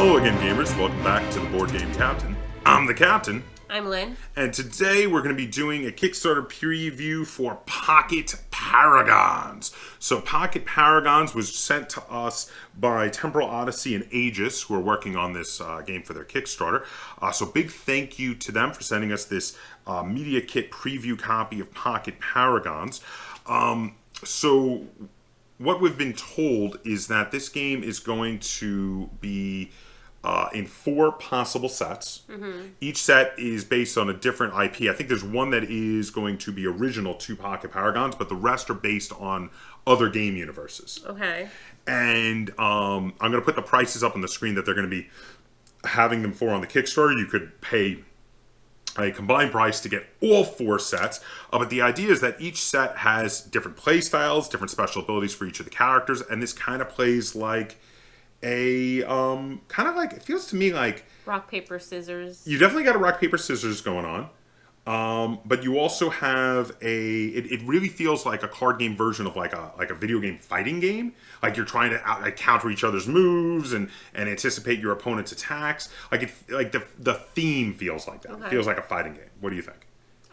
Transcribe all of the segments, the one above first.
Hello again, gamers. Welcome back to the Board Game Captain. I'm the Captain. I'm Lynn. And today we're going to be doing a Kickstarter preview for Pocket Paragons. So Pocket Paragons was sent to us by Temporal Odyssey and a.e.g.i.s, who are working on this game for their Kickstarter. So big thank you to them for sending us this media kit preview copy of Pocket Paragons. So what we've been told is that this game is going to be in 4 possible sets. Mm-hmm. Each set is based on a different IP. I think there's one that is going to be original to Pocket Paragons, but the rest are based on other game universes. Okay. And I'm going to put the prices up on the screen that they're going to be having them for on the Kickstarter. You could pay a combined price to get all 4 sets, but the idea is that each set has different play styles, different special abilities for each of the characters, and this kind of plays like a kind of like, it feels to me like rock paper scissors. You definitely got a rock paper scissors going on, but you also have it really feels like a card game version of like a video game fighting game. Like you're trying to counter each other's moves and anticipate your opponent's attacks. Like the theme feels like that. Okay. It feels like a fighting game. What do you think?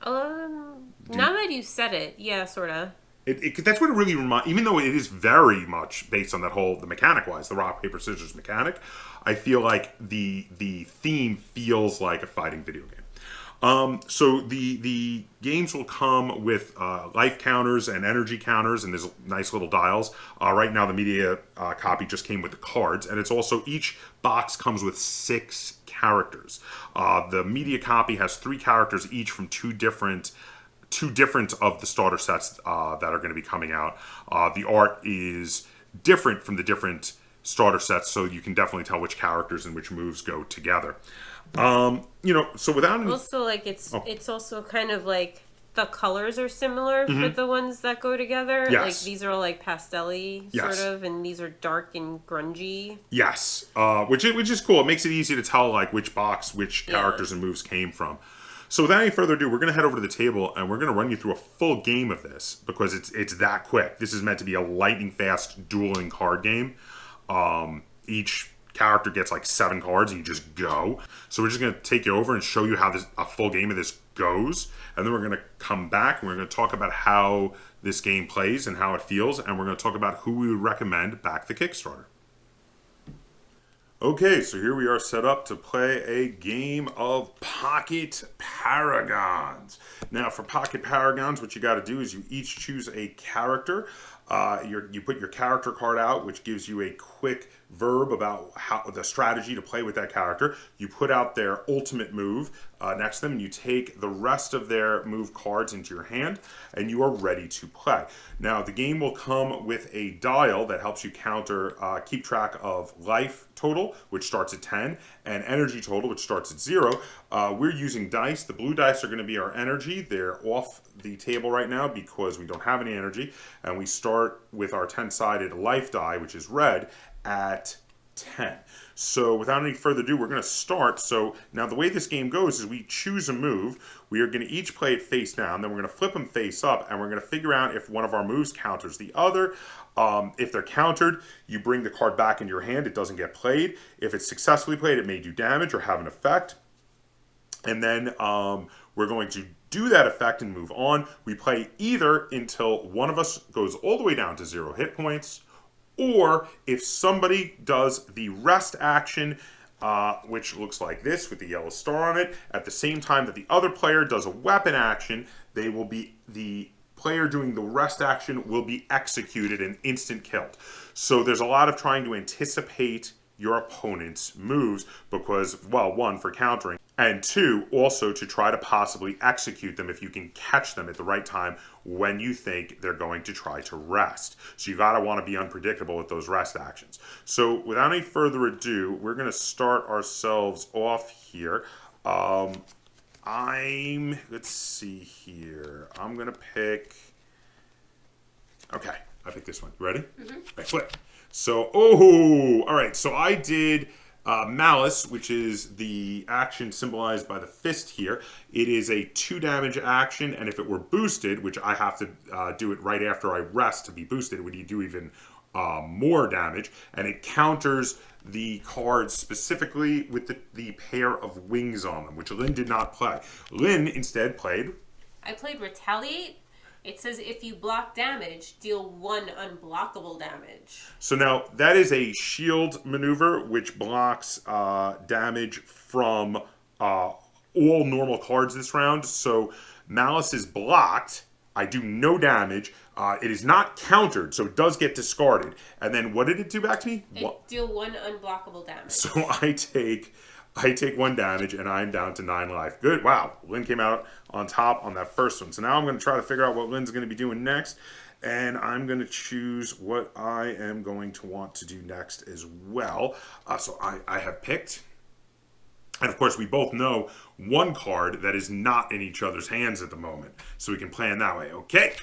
Now that you said it, yeah, sort of. That's what it really reminds. Even though it is very much based on that the mechanic-wise, the rock paper scissors mechanic, I feel like the theme feels like a fighting video game. So the games will come with life counters and energy counters, and there's nice little dials. Right now, the media copy just came with the cards, and it's also each box comes with 6 characters. The media copy has 3 characters each from two different of the starter sets that are going to be coming out. The art is different from the different starter sets, so you can definitely tell which characters and which moves go together. So without any... Also, like, it's also kind of like the colors are similar for the ones that go together. Yes. Like, these are all like pastel-y, sort of, and these are dark and grungy. Yes, which is cool. It makes it easy to tell, like, which box, which characters and moves came from. So without any further ado, we're going to head over to the table and we're going to run you through a full game of this because it's that quick. This is meant to be a lightning fast dueling card game. Each character gets like 7 cards and you just go. So we're just going to take you over and show you how a full game of this goes. And then we're going to come back and we're going to talk about how this game plays and how it feels. And we're going to talk about who we would recommend back the Kickstarter. Okay, so here we are set up to play a game of Pocket Paragons. Now, for Pocket Paragons, what you got to do is you each choose a character. You put your character card out, which gives you a quick verb about how the strategy to play with that character. You put out their ultimate move next to them, and you take the rest of their move cards into your hand, and you are ready to play. Now, the game will come with a dial that helps you keep track of life total, which starts at 10, and energy total, which starts at 0. We're using dice. The blue dice are going to be our energy. They're off the table right now because we don't have any energy, and we start with our 10-sided life die, which is red, at 10. So without any further ado, we're going to start. So now the way this game goes is we choose a move. We are going to each play it face down. Then we're going to flip them face up, and we're going to figure out if one of our moves counters the other. If they're countered, you bring the card back into your hand. It doesn't get played. If it's successfully played, it may do damage or have an effect. And then we're going to do that effect and move on. We play either until one of us goes all the way down to 0 hit points, or if somebody does the rest action, which looks like this with the yellow star on it, at the same time that the other player does a weapon action, the player doing the rest action will be executed and instant killed. So there's a lot of trying to anticipate your opponent's moves because, well, 1, for countering, and 2, also to try to possibly execute them if you can catch them at the right time when you think they're going to try to rest. So you gotta want to be unpredictable with those rest actions. So without any further ado, we're going to start ourselves off here. Let's see here. I'm going to pick... Okay, I picked this one. Ready? Mm-hmm. Okay, flip. So, all right. So I did Malice, which is the action symbolized by the fist here. It is a 2 damage action, and if it were boosted, which I have to do it right after I rest to be boosted, would you do even more damage, and it counters the cards specifically with the pair of wings on them, which Lynn did not play. Lynn instead played... I played Retaliate. It says if you block damage, deal 1 unblockable damage. So now, that is a shield maneuver, which blocks damage from all normal cards this round. So Malice is blocked. I do no damage. It is not countered, so it does get discarded. And then what did it do back to me? Deal 1 unblockable damage. So I take 1 damage, and I'm down to 9 life. Good. Wow. Lynn came out on top on that first one. So now I'm going to try to figure out what Lynn's going to be doing next. And I'm going to choose what I am going to want to do next as well. So I have picked. And of course, we both know one card that is not in each other's hands at the moment. So we can plan that way. Okay.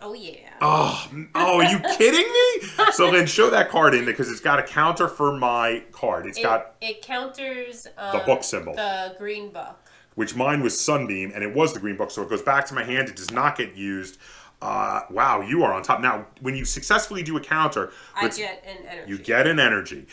Oh, yeah. Oh, are you kidding me? So then show that card in because it's got a counter for my card. It counters the book symbol. The green book. Which mine was Sunbeam, and it was the green book, so it goes back to my hand. It does not get used. Wow, you are on top. Now, when you successfully do a counter... I get an energy. You get an energy.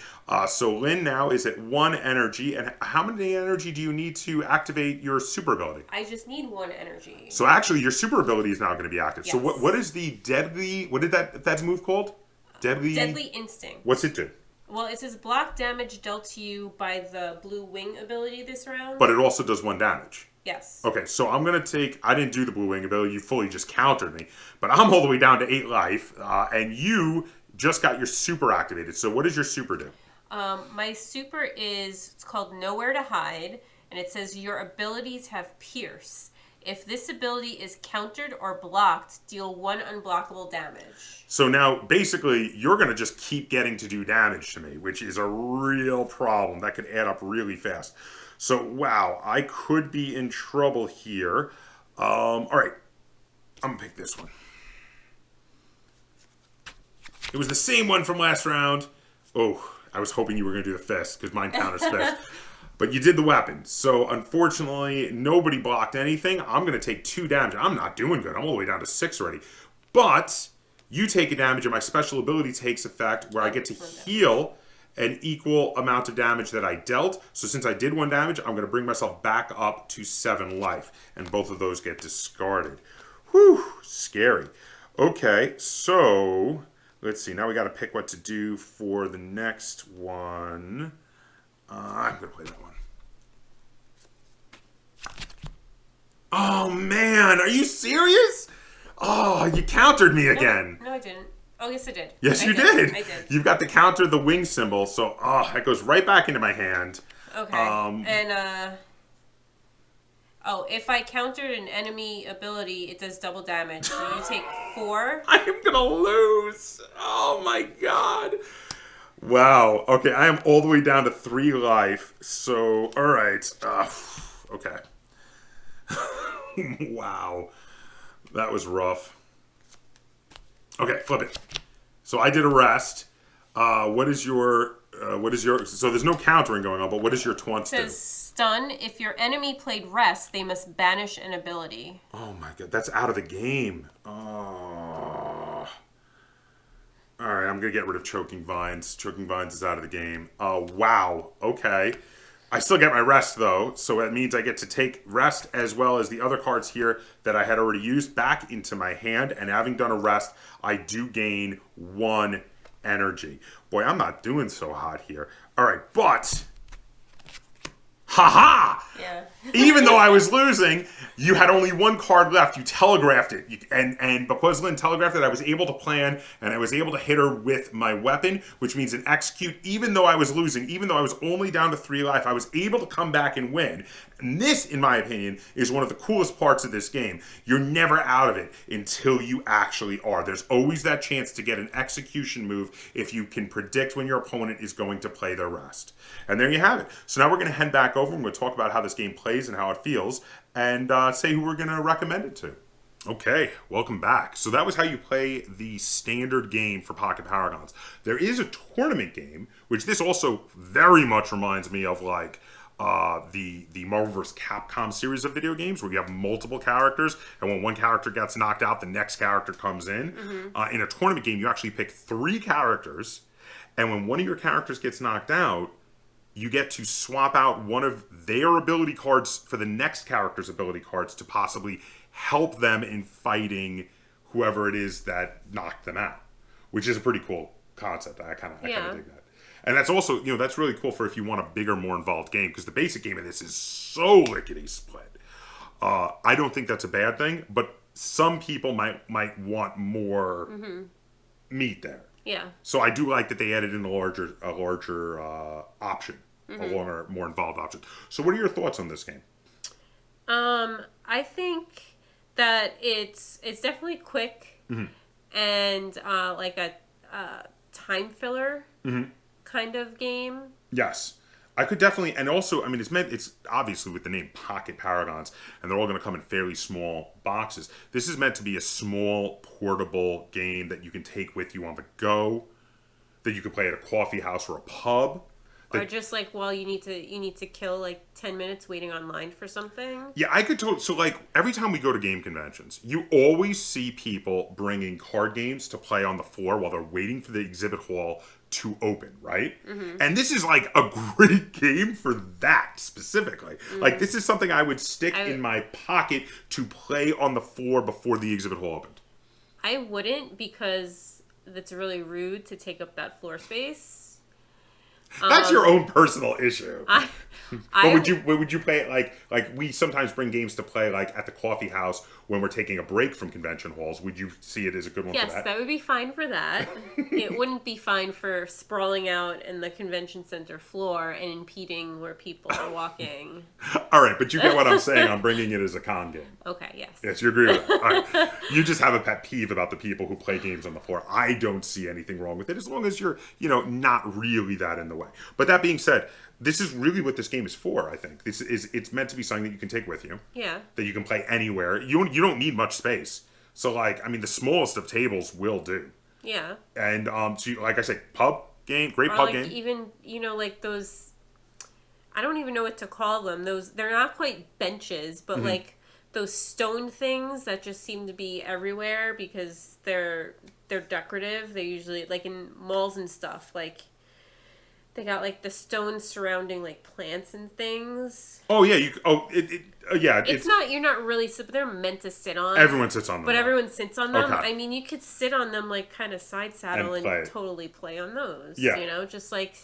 So Lynn now is at 1 energy, and how many energy do you need to activate your super ability? I just need 1 energy. So actually, your super ability is now going to be active. Yes. So what is the deadly... What did that move called? Deadly Instinct. What's it do? Well, it says block damage dealt to you by the blue wing ability this round. But it also does 1 damage. Yes. Okay, so I'm going to take... I didn't do the blue wing ability. You fully just countered me. But I'm all the way down to 8 life. And you just got your super activated. So what does your super do? My super is... It's called Nowhere to Hide. And it says your abilities have Pierce. If this ability is countered or blocked, deal 1 unblockable damage. So now, basically, you're going to just keep getting to do damage to me, which is a real problem. That could add up really fast. So, wow, I could be in trouble here. All right, I'm going to pick this one. It was the same one from last round. Oh, I was hoping you were going to do the fist, because mine counters fist. But you did the weapon. So, unfortunately, nobody blocked anything. I'm going to take 2 damage. I'm not doing good. I'm all the way down to 6 already. But you take a damage, and my special ability takes effect, where I get to heal an equal amount of damage that I dealt. So since I did 1 damage, I'm going to bring myself back up to 7 life. And both of those get discarded. Whew, scary. Okay, so let's see. Now we got to pick what to do for the next one. I'm going to play that one. Oh, man. Are you serious? Oh, you countered me again. No, I didn't. Oh, yes, I did. Yes, you did. I did. You've got to counter the wing symbol, so that goes right back into my hand. Okay. If I countered an enemy ability, it does double damage. So you take 4. I am going to lose. Oh, my God. Wow. Okay, I am all the way down to 3 life. So, all right. Okay. Wow. That was rough. Okay, flip it. So I did arrest. What is your... So there's no countering going on, but what does your taunts do? It says stun. If your enemy played rest, they must banish an ability. Oh my God, that's out of the game. Oh. All right, I'm going to get rid of Choking Vines. Choking Vines is out of the game. Wow. Okay. I still get my rest, though, so that means I get to take rest as well as the other cards here that I had already used back into my hand. And having done a rest, I do gain 1 energy. Boy, I'm not doing so hot here. All right, but... Ha-ha! Yeah. Even though I was losing, you had only 1 card left. You telegraphed it. And because Lynn telegraphed it, I was able to plan, and I was able to hit her with my weapon, which means an execute. Even though I was losing, even though I was only down to 3 life, I was able to come back and win. And this, in my opinion, is one of the coolest parts of this game. You're never out of it until you actually are. There's always that chance to get an execution move if you can predict when your opponent is going to play their rest. And there you have it. So now we're going to head back over and we'll talk about how this game plays and how it feels, and say who we're going to recommend it to. Okay, welcome back. So that was how you play the standard game for Pocket Paragons. There is a tournament game, which this also very much reminds me of, like, the Marvel vs. Capcom series of video games where you have multiple characters, and when one character gets knocked out, the next character comes in. In a tournament game, you actually pick 3 characters, and when one of your characters gets knocked out, you get to swap out one of their ability cards for the next character's ability cards to possibly help them in fighting whoever it is that knocked them out, which is a pretty cool concept. I kind of dig that. And that's also, that's really cool for if you want a bigger, more involved game, because the basic game of this is so lickety-split. I don't think that's a bad thing, but some people might want more meat there. Yeah. So I do like that they added in a larger option, a longer, more involved option. So what are your thoughts on this game? I think that it's definitely quick and like a time filler kind of game. Yes. I could definitely, and also, I mean, it's obviously with the name Pocket Paragons, and they're all going to come in fairly small boxes. This is meant to be a small, portable game that you can take with you on the go, that you can play at a coffee house or a pub. Or just like, well, you need to kill like 10 minutes waiting online for something. Yeah, I could totally. So like every time we go to game conventions, you always see people bringing card games to play on the floor while they're waiting for the exhibit hall to open, right? And this is like a great game for that specifically. Like this is something I would stick in my pocket to play on the floor before the exhibit hall opened. I wouldn't, because that's really rude to take up that floor space. That's your own personal issue. But would you play it like we sometimes bring games to play like at the coffee house when we're taking a break from convention halls? Would you see it as a good one for that? Yes, that would be fine for that. It wouldn't be fine for sprawling out in the convention center floor and impeding where people are walking. All right, but you get what I'm saying. I'm bringing it as a con game. Okay, yes. Yes, you agree with that. All right. You just have a pet peeve about the people who play games on the floor. I don't see anything wrong with it as long as you're, not really that in the way. But that being said, this is really what this game is for, I think. It's meant to be something that you can take with you. Yeah. That you can play anywhere. You don't need much space. So the smallest of tables will do. Yeah. And like I said, pub game, great pub game. Even, like those, I don't even know what to call them. They're not quite benches, but like those stone things that just seem to be everywhere because they're decorative. They usually, like in malls and stuff, like they got like the stones surrounding like plants and things. Oh yeah, It's not. You're not really. But they're meant to sit on. Everyone sits on them. But everyone sits on them. Okay. I mean, you could sit on them like kind of side saddle and totally play on those. Yeah. Just like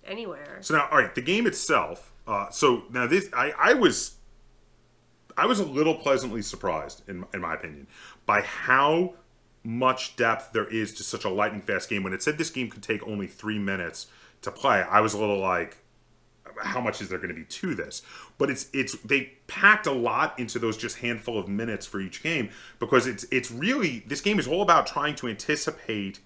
anywhere. So now, all right, the game itself. So now this, I was a little pleasantly surprised, in my opinion, by how much depth there is to such a lightning fast game. When it said this game could take only 3 minutes to play, I was a little like, how much is there going to be to this? But they packed a lot into those just handful of minutes for each game, because it's really, this game is all about trying to anticipate.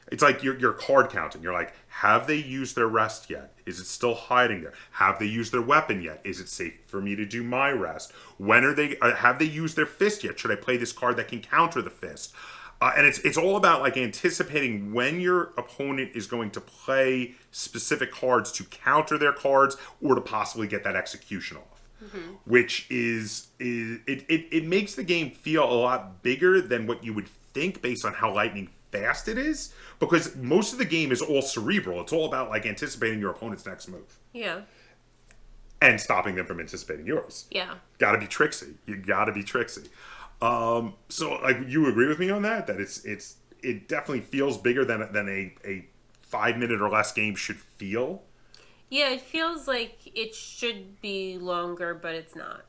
It's like you're card counting. You're like, have they used their rest yet? Is it still hiding there? Have they used their weapon yet? Is it safe for me to do my rest? When are they? Have they used their fist yet? Should I play this card that can counter the fist? And it's all about like anticipating when your opponent is going to play specific cards to counter their cards or to possibly get that execution off. Which it makes the game feel a lot bigger than what you would think based on how lightning fast it is, because most of the game is all cerebral. It's all about like anticipating your opponent's next move. Yeah. And stopping them from anticipating yours. Yeah. Gotta be tricksy. You gotta be tricksy. So like, you agree with me on that? That it definitely feels bigger than a 5 minute or less game should feel. Yeah, it feels like it should be longer, but it's not.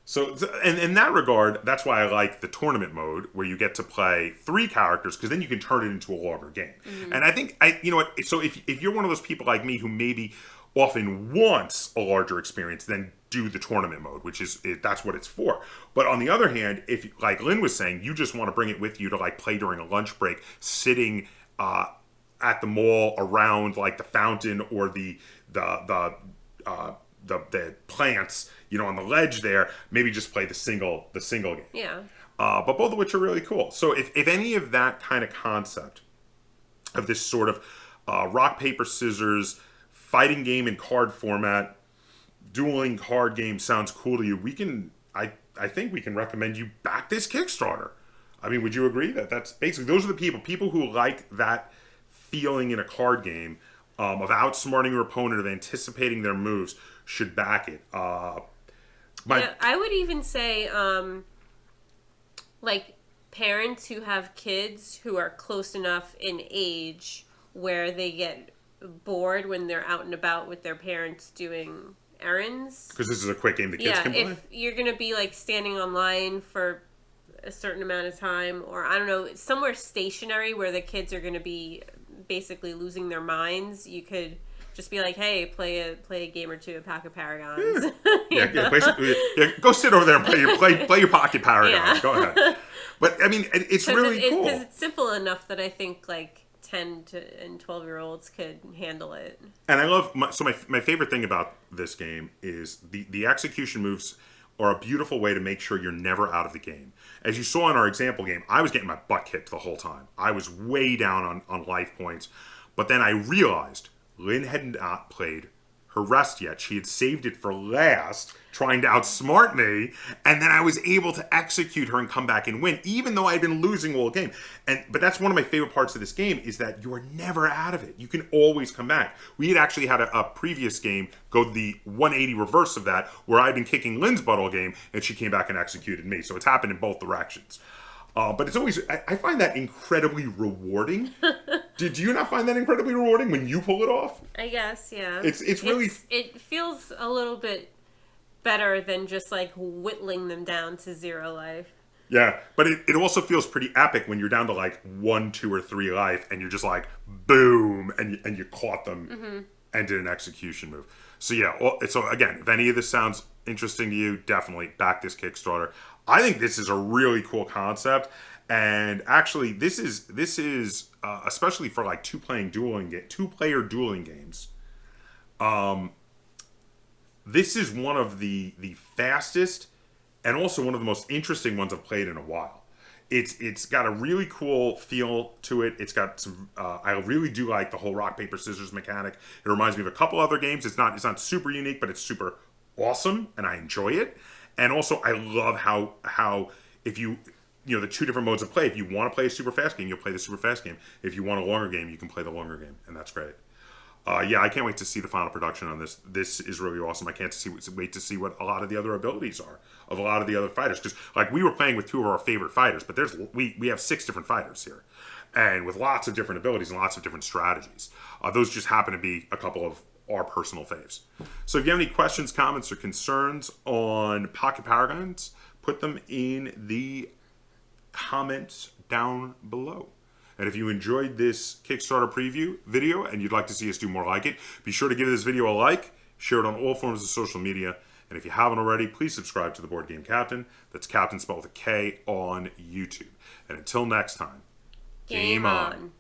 So, and in that regard, that's why I like the tournament mode, where you get to play 3 characters, because then you can turn it into a longer game. And I think, you know what, so if you're one of those people like me who maybe often wants a larger experience, then do the tournament mode, which that's what it's for. But on the other hand, if, like Lynn was saying, you just want to bring it with you to like play during a lunch break, sitting at the mall around like the fountain or the plants, on the ledge there, maybe just play the single game. Yeah. But both of which are really cool. So if any of that kind of concept of this sort of rock, paper, scissors fighting game in card format dueling card game sounds cool to you, we can. I think we can recommend you back this Kickstarter. I mean, would you agree that that's basically those are the people who like that feeling in a card game of outsmarting your opponent, of anticipating their moves, should back it. Yeah, I would even say, like, parents who have kids who are close enough in age where they get bored when they're out and about with their parents doing errands. Because this is a quick game the kids can play? If you're going to be, like, standing online for a certain amount of time, or, I don't know, somewhere stationary where the kids are going to be basically losing their minds, you could just be like, hey, play a game or two of Pocket Paragons. Basically, go sit over there and play your Pocket Paragons. Go ahead. But I mean, it's really cool because it's simple enough that I think like 10 and 12-year-olds could handle it. And I love my favorite thing about this game is the execution moves are a beautiful way to make sure you're never out of the game. As you saw in our example game, I was getting my butt kicked the whole time. I was way down on life points. But then I realized Lynn had not played her rest yet. She had saved it for last, trying to outsmart me, and then I was able to execute her and come back and win, even though I'd been losing all game. But that's one of my favorite parts of this game, is that you're never out of it. You can always come back. We had actually had a previous game go the 180 reverse of that, where I'd been kicking Lynn's butt all game, and she came back and executed me. So it's happened in both directions. But it's always, I find that incredibly rewarding. Did you not find that incredibly rewarding when you pull it off? I guess, yeah. It's really... It feels a little bit better than just like whittling them down to 0 life. Yeah, but it also feels pretty epic when you're down to like 1, 2, or 3 life, and you're just like, boom, and you caught them and did an execution move. So yeah, so again, if any of this sounds interesting to you, definitely back this Kickstarter. I think this is a really cool concept, and actually, this is especially for like two-player dueling games. This is one of the fastest and also one of the most interesting ones I've played in a while. It's got a really cool feel to it. It's got some. I really do like the whole rock paper scissors mechanic. It reminds me of a couple other games. It's not super unique, but it's super awesome, and I enjoy it. And also, I love how if you the two different modes of play. If you want to play a super fast game, you'll play the super fast game. If you want a longer game, you can play the longer game, and that's great. Yeah, I can't wait to see the final production on this. This is really awesome. I can't wait to see what a lot of the other abilities are of a lot of the other fighters. Because like we were playing with 2 of our favorite fighters, but we have 6 different fighters here, and with lots of different abilities and lots of different strategies. Those just happen to be a couple of our personal faves. So if you have any questions, comments, or concerns on Pocket Paragons, put them in the comments down below. And if you enjoyed this Kickstarter preview video and you'd like to see us do more like it, be sure to give this video a like, share it on all forms of social media, and if you haven't already, please subscribe to the Board Game Captain. That's Captain spelled with a K on YouTube. And until next time, game on.